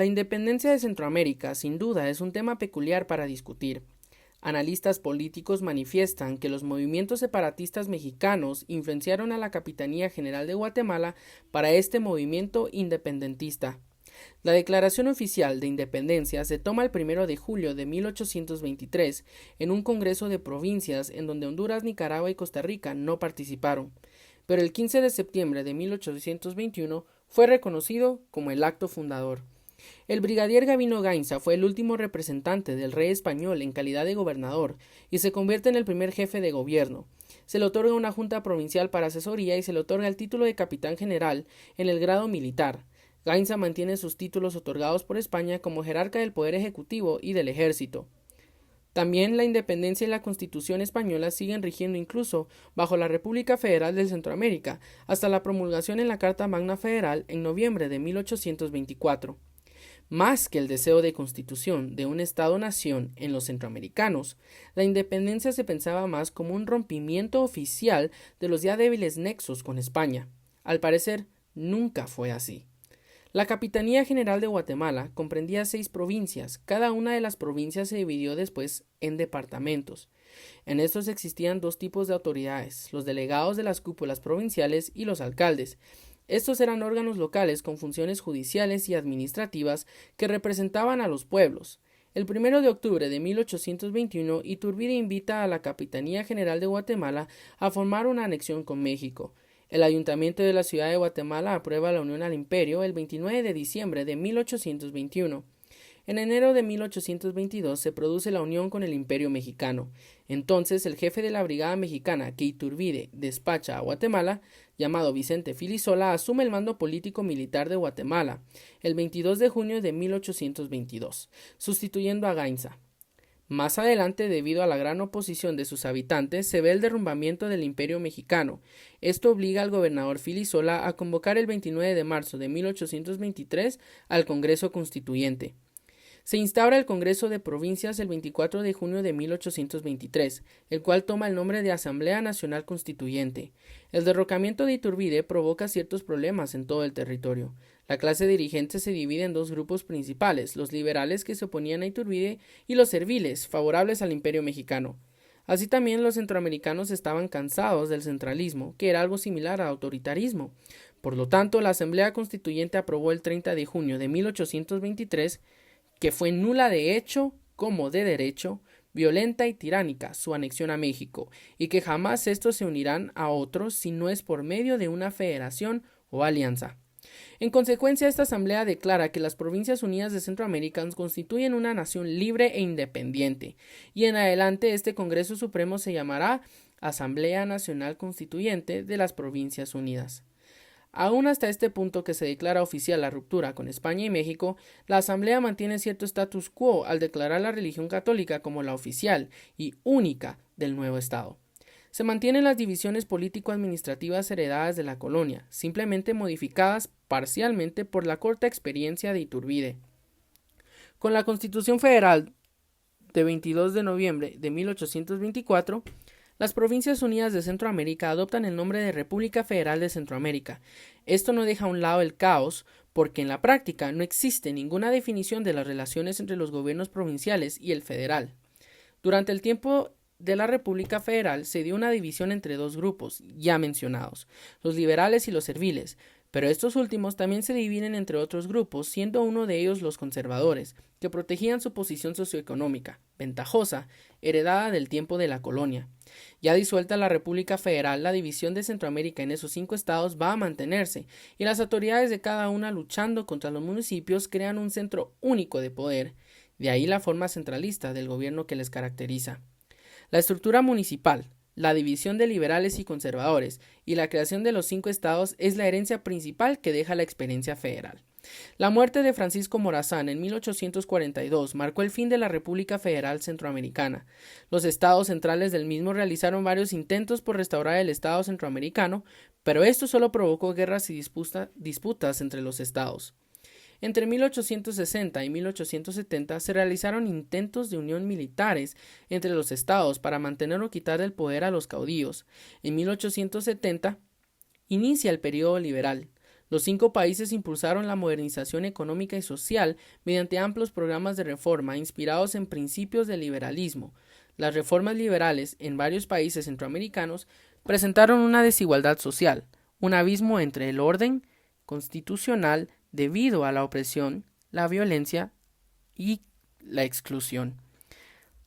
La independencia de Centroamérica, sin duda, es un tema peculiar para discutir. Analistas políticos manifiestan que los movimientos separatistas mexicanos influenciaron a la Capitanía General de Guatemala para este movimiento independentista. La declaración oficial de independencia se toma el 1 de julio de 1823 en un congreso de provincias en donde Honduras, Nicaragua y Costa Rica no participaron, pero el 15 de septiembre de 1821 fue reconocido como el acto fundador. El brigadier Gavino Gainza fue el último representante del rey español en calidad de gobernador y se convierte en el primer jefe de gobierno. Se le otorga una junta provincial para asesoría y se le otorga el título de capitán general en el grado militar. Gainza mantiene sus títulos otorgados por España como jerarca del poder ejecutivo y del ejército. También la independencia y la Constitución española siguen rigiendo incluso bajo la República Federal de Centroamérica hasta la promulgación en la Carta Magna Federal en noviembre de 1824. Más que el deseo de constitución de un Estado-nación en los centroamericanos, la independencia se pensaba más como un rompimiento oficial de los ya débiles nexos con España. Al parecer, nunca fue así. La Capitanía General de Guatemala comprendía 6 provincias. Cada una de las provincias se dividió después en departamentos. En estos existían 2 tipos de autoridades, los delegados de las cúpulas provinciales y los alcaldes. Estos eran órganos locales con funciones judiciales y administrativas que representaban a los pueblos. El 1 de octubre de 1821, Iturbide invita a la Capitanía General de Guatemala a formar una anexión con México. El Ayuntamiento de la ciudad de Guatemala aprueba la unión al imperio el 29 de diciembre de 1821. En enero de 1822 se produce la unión con el Imperio Mexicano. Entonces el jefe de la brigada mexicana que Iturbide despacha a Guatemala, llamado Vicente Filisola, asume el mando político-militar de Guatemala el 22 de junio de 1822, sustituyendo a Gainza. Más adelante, debido a la gran oposición de sus habitantes, se ve el derrumbamiento del Imperio Mexicano. Esto obliga al gobernador Filisola a convocar el 29 de marzo de 1823 al Congreso Constituyente. Se instaura el Congreso de Provincias el 24 de junio de 1823, el cual toma el nombre de Asamblea Nacional Constituyente. El derrocamiento de Iturbide provoca ciertos problemas en todo el territorio. La clase dirigente se divide en 2 grupos principales, los liberales que se oponían a Iturbide y los serviles, favorables al Imperio Mexicano. Así también los centroamericanos estaban cansados del centralismo, que era algo similar al autoritarismo. Por lo tanto, la Asamblea Constituyente aprobó el 30 de junio de 1823 que fue nula de hecho como de derecho, violenta y tiránica su anexión a México, y que jamás estos se unirán a otros si no es por medio de una federación o alianza. En consecuencia, esta asamblea declara que las Provincias Unidas de Centroamérica constituyen una nación libre e independiente, y en adelante este Congreso Supremo se llamará Asamblea Nacional Constituyente de las Provincias Unidas. Aún hasta este punto que se declara oficial la ruptura con España y México, la Asamblea mantiene cierto status quo al declarar la religión católica como la oficial y única del nuevo Estado. Se mantienen las divisiones político-administrativas heredadas de la colonia, simplemente modificadas parcialmente por la corta experiencia de Iturbide. Con la Constitución Federal de 22 de noviembre de 1824, las Provincias Unidas de Centroamérica adoptan el nombre de República Federal de Centroamérica. Esto no deja a un lado el caos, porque en la práctica no existe ninguna definición de las relaciones entre los gobiernos provinciales y el federal. Durante el tiempo de la República Federal se dio una división entre 2 grupos, ya mencionados, los liberales y los serviles, pero estos últimos también se dividen entre otros grupos, siendo uno de ellos los conservadores, que protegían su posición socioeconómica, ventajosa, heredada del tiempo de la colonia. Ya disuelta la República Federal, la división de Centroamérica en esos 5 estados va a mantenerse, y las autoridades de cada una luchando contra los municipios crean un centro único de poder, de ahí la forma centralista del gobierno que les caracteriza. La estructura municipal, la división de liberales y conservadores y la creación de los 5 estados es la herencia principal que deja la experiencia federal. La muerte de Francisco Morazán en 1842 marcó el fin de la República Federal Centroamericana. Los estados centrales del mismo realizaron varios intentos por restaurar el estado centroamericano, pero esto solo provocó guerras y disputas entre los estados. Entre 1860 y 1870 se realizaron intentos de unión militares entre los estados para mantener o quitar el poder a los caudillos. En 1870 inicia el periodo liberal. Los 5 países impulsaron la modernización económica y social mediante amplios programas de reforma inspirados en principios del liberalismo. Las reformas liberales en varios países centroamericanos presentaron una desigualdad social, un abismo entre el orden constitucional debido a la opresión, la violencia y la exclusión.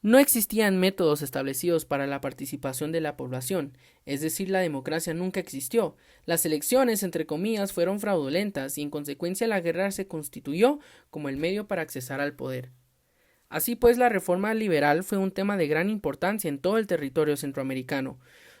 No existían métodos establecidos para la participación de la población, es decir, la democracia nunca existió. Las elecciones, entre comillas, fueron fraudulentas y en consecuencia la guerra se constituyó como el medio para accesar al poder. Así pues, la reforma liberal fue un tema de gran importancia en todo el territorio centroamericano.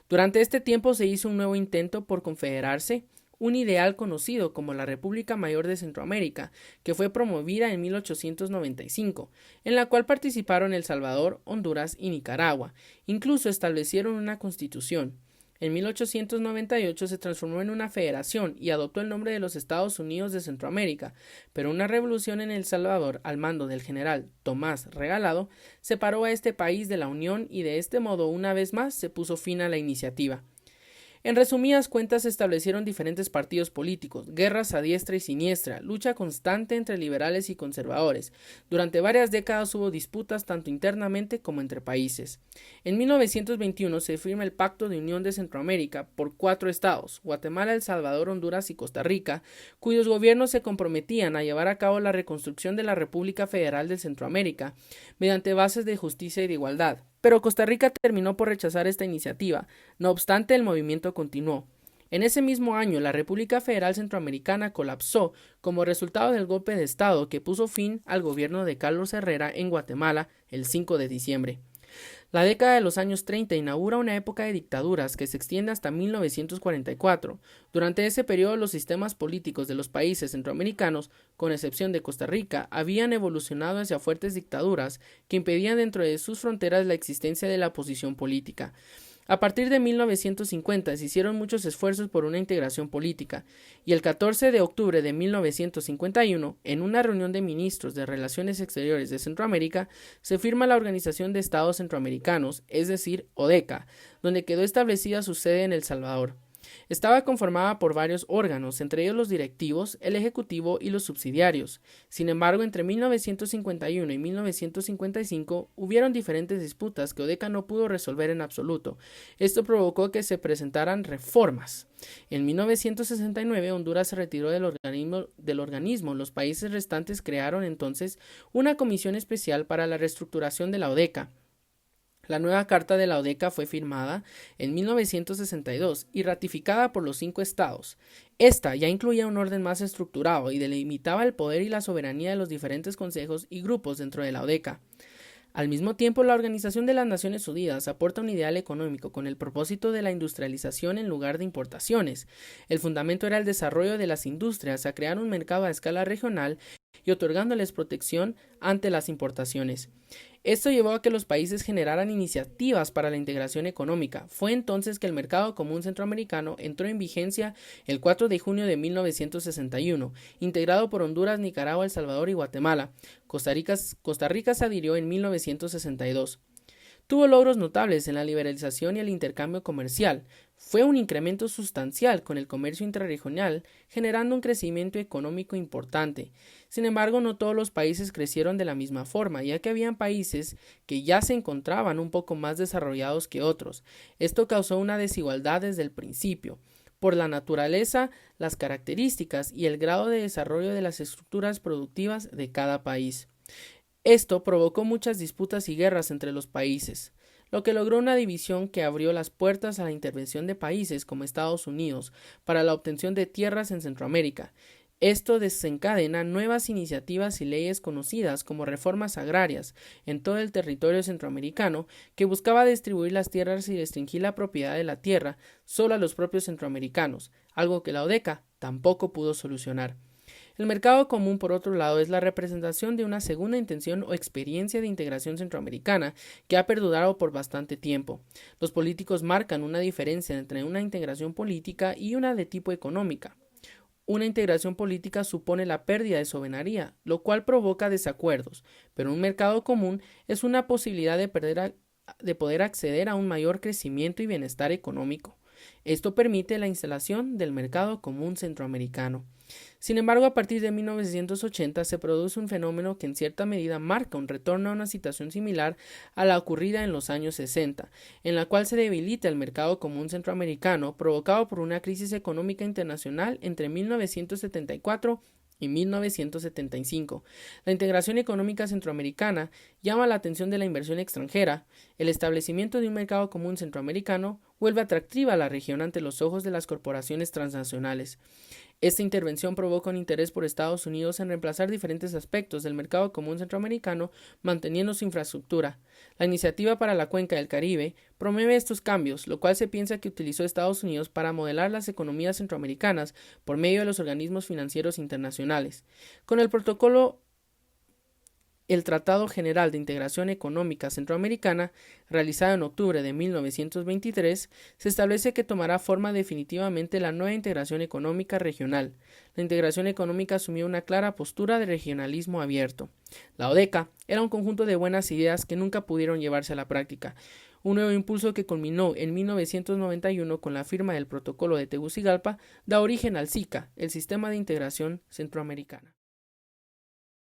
Durante este tiempo se hizo un nuevo intento por confederarse, un ideal conocido como la República Mayor de Centroamérica, que fue promovida en 1895, en la cual participaron El Salvador, Honduras y Nicaragua. Incluso establecieron una constitución. En 1898 se transformó en una federación y adoptó el nombre de los Estados Unidos de Centroamérica, pero una revolución en El Salvador, al mando del general Tomás Regalado, separó a este país de la Unión y de este modo una vez más se puso fin a la iniciativa. En resumidas cuentas se establecieron diferentes partidos políticos, guerras a diestra y siniestra, lucha constante entre liberales y conservadores. Durante varias décadas hubo disputas tanto internamente como entre países. En 1921 se firma el Pacto de Unión de Centroamérica por 4 estados, Guatemala, El Salvador, Honduras y Costa Rica, cuyos gobiernos se comprometían a llevar a cabo la reconstrucción de la República Federal de Centroamérica mediante bases de justicia y de igualdad. Pero Costa Rica terminó por rechazar esta iniciativa. No obstante, el movimiento continuó. En ese mismo año, la República Federal Centroamericana colapsó como resultado del golpe de Estado que puso fin al gobierno de Carlos Herrera en Guatemala el 5 de diciembre. La década de los años 30 inaugura una época de dictaduras que se extiende hasta 1944. Durante ese periodo los sistemas políticos de los países centroamericanos, con excepción de Costa Rica, habían evolucionado hacia fuertes dictaduras que impedían dentro de sus fronteras la existencia de la oposición política. A partir de 1950 se hicieron muchos esfuerzos por una integración política, y el 14 de octubre de 1951, en una reunión de ministros de Relaciones Exteriores de Centroamérica, se firma la Organización de Estados Centroamericanos, es decir, ODECA, donde quedó establecida su sede en El Salvador. Estaba conformada por varios órganos, entre ellos los directivos, el ejecutivo y los subsidiarios. Sin embargo, entre 1951 y 1955 hubieron diferentes disputas que ODECA no pudo resolver en absoluto. Esto provocó que se presentaran reformas. En 1969 Honduras se retiró del organismo. Los países restantes crearon entonces una comisión especial para la reestructuración de la ODECA. La nueva Carta de la ODECA fue firmada en 1962 y ratificada por los 5 estados. Esta ya incluía un orden más estructurado y delimitaba el poder y la soberanía de los diferentes consejos y grupos dentro de la ODECA. Al mismo tiempo, la Organización de las Naciones Unidas aporta un ideal económico con el propósito de la industrialización en lugar de importaciones. El fundamento era el desarrollo de las industrias a crear un mercado a escala regional y otorgándoles protección ante las importaciones. Esto llevó a que los países generaran iniciativas para la integración económica. Fue entonces que el Mercado Común Centroamericano entró en vigencia el 4 de junio de 1961, integrado por Honduras, Nicaragua, El Salvador y Guatemala. Costa Rica se adhirió en 1962. Tuvo logros notables en la liberalización y el intercambio comercial. Fue un incremento sustancial con el comercio intrarregional, generando un crecimiento económico importante. Sin embargo, no todos los países crecieron de la misma forma, ya que habían países que ya se encontraban un poco más desarrollados que otros. Esto causó una desigualdad desde el principio, por la naturaleza, las características y el grado de desarrollo de las estructuras productivas de cada país. Esto provocó muchas disputas y guerras entre los países, lo que logró una división que abrió las puertas a la intervención de países como Estados Unidos para la obtención de tierras en Centroamérica. Esto desencadena nuevas iniciativas y leyes conocidas como reformas agrarias en todo el territorio centroamericano que buscaba distribuir las tierras y restringir la propiedad de la tierra solo a los propios centroamericanos, algo que la ODECA tampoco pudo solucionar. El mercado común, por otro lado, es la representación de una segunda intención o experiencia de integración centroamericana que ha perdurado por bastante tiempo. Los políticos marcan una diferencia entre una integración política y una de tipo económica. Una integración política supone la pérdida de soberanía, lo cual provoca desacuerdos, pero un mercado común es una posibilidad de poder acceder a un mayor crecimiento y bienestar económico. Esto permite la instalación del mercado común centroamericano. Sin embargo, a partir de 1980 se produce un fenómeno que en cierta medida marca un retorno a una situación similar a la ocurrida en los años 60, en la cual se debilita el mercado común centroamericano provocado por una crisis económica internacional entre 1974 y 1975. La integración económica centroamericana llama la atención de la inversión extranjera. El establecimiento de un mercado común centroamericano vuelve atractiva a la región ante los ojos de las corporaciones transnacionales. Esta intervención provoca un interés por Estados Unidos en reemplazar diferentes aspectos del mercado común centroamericano manteniendo su infraestructura. La Iniciativa para la Cuenca del Caribe promueve estos cambios, lo cual se piensa que utilizó Estados Unidos para modelar las economías centroamericanas por medio de los organismos financieros internacionales. Con el protocolo el Tratado General de Integración Económica Centroamericana, realizado en octubre de 1923, se establece que tomará forma definitivamente la nueva integración económica regional. La integración económica asumió una clara postura de regionalismo abierto. La ODECA era un conjunto de buenas ideas que nunca pudieron llevarse a la práctica. Un nuevo impulso que culminó en 1991 con la firma del Protocolo de Tegucigalpa da origen al SICA, el Sistema de Integración Centroamericana.